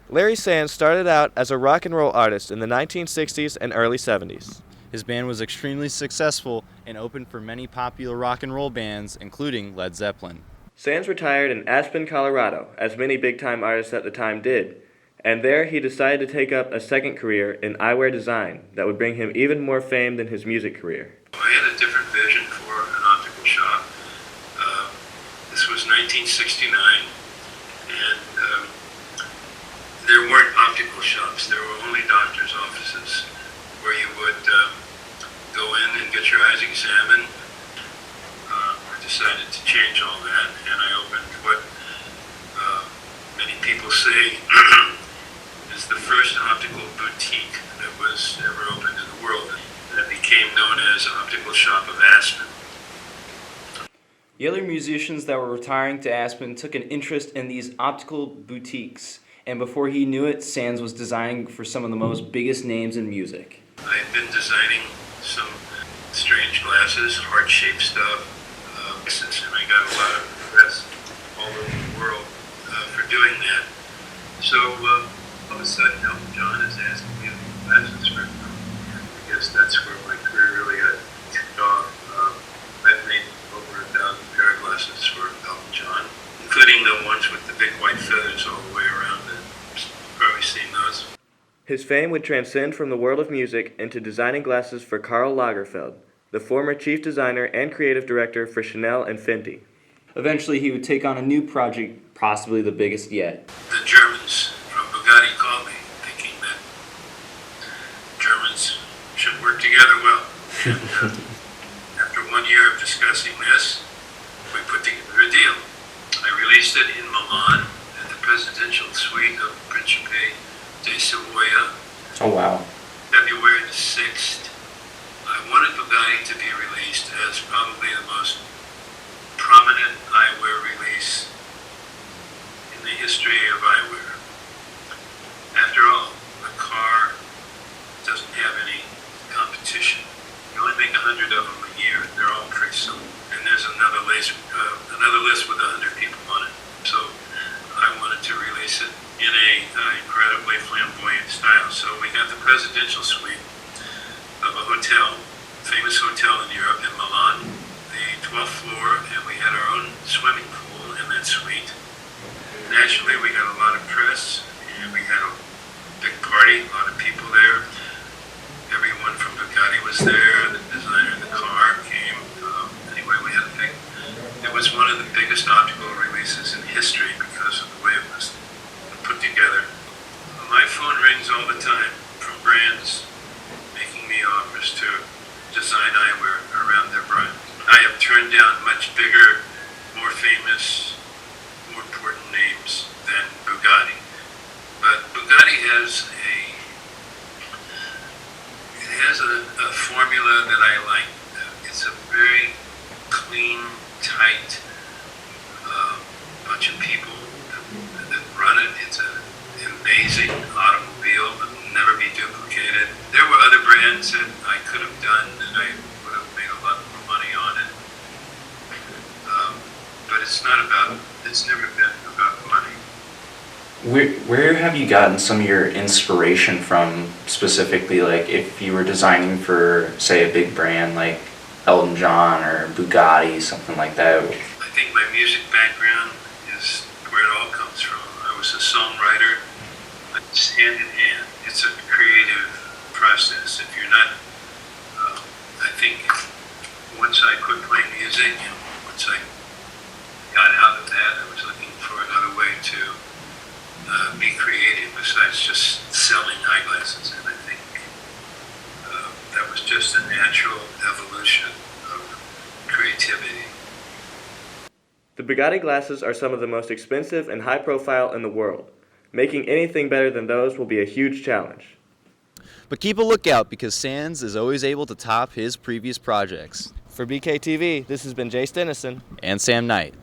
Larry Sands started out as a rock and roll artist in the 1960s and early 70s. His band was extremely successful and opened for many popular rock and roll bands, including Led Zeppelin. Sands retired in Aspen, Colorado, as many big-time artists at the time did, and there he decided to take up a second career in eyewear design that would bring him even more fame than his music career. I had a different vision for an optical shop. This was 1969, and there weren't optical shops. There were only doctors' offices where you would go in and get your eyes examined. I decided to change all that, and I opened what many people say is the first optical boutique that was ever opened in the world. That became known as Optical Shop of Aspen. The other musicians that were retiring to Aspen took an interest in these optical boutiques, and before he knew it, Sands was designing for some of the most biggest names in music. I had been designing some strange glasses, heart-shaped stuff, and I got a lot of press all over the world for doing that. So all of a sudden, Elton John is asking me to do glasses for him. I guess that's where my career really got kicked off. I've made over 1,000 pair of glasses for Elton John, including the ones with the big white feathers all the way around. You've probably seen those. His fame would transcend from the world of music into designing glasses for Karl Lagerfeld, the former chief designer and creative director for Chanel and Fenty. Eventually, he would take on a new project, possibly the biggest yet. The Germans from Bugatti called me, thinking that Germans should work together well. And after 1 year of discussing this, we put together a deal. I released it in Milan at the presidential suite of Principe de Savoia. Oh, wow. February the 6th. I wanted Bugatti to be released as probably the most prominent eyewear release in the history of eyewear. After all, the car doesn't have any competition. You only make 100 of them a year, and they're all pre-sold. And there's another list with 100 people on it. So I wanted to release it in a incredibly flamboyant style. So we got the presidential suite of a hotel, famous hotel in Europe, in Milan, the 12th floor, and we had our own swimming pool in that suite. Naturally, we got a lot of press, and we had a big party, a lot of people there. Everyone from Bugatti was there, the designer of the car came. Anyway, we had a thing. It was one of the biggest optical releases in history because of the way it was put together. My phone rings all the time from brands making me offers to design eyewear around their brand. I have turned down much bigger, more famous, more important names than Bugatti. But Bugatti has a formula that I like. It's a very clean, tight bunch of people that run it. It's an amazing automobile that will never be duplicated. There were other brands that I could have done and I would have made a lot more money on it. But it's never been about money. Where have you gotten some of your inspiration from, specifically, like if you were designing for, say, a big brand like Elton John or Bugatti, something like that? I think my music background is where it all comes from. I was a songwriter. It's hand in hand. It's a creative process. If you're not, I think once I quit playing music and once I got out of that, I was looking for another way to be creative besides just selling eyeglasses. And I think that was just a natural evolution of creativity. The Bugatti glasses are some of the most expensive and high profile in the world. Making anything better than those will be a huge challenge. But keep a lookout because Sands is always able to top his previous projects. For BKTV, this has been Jay Stennison and Sam Knight.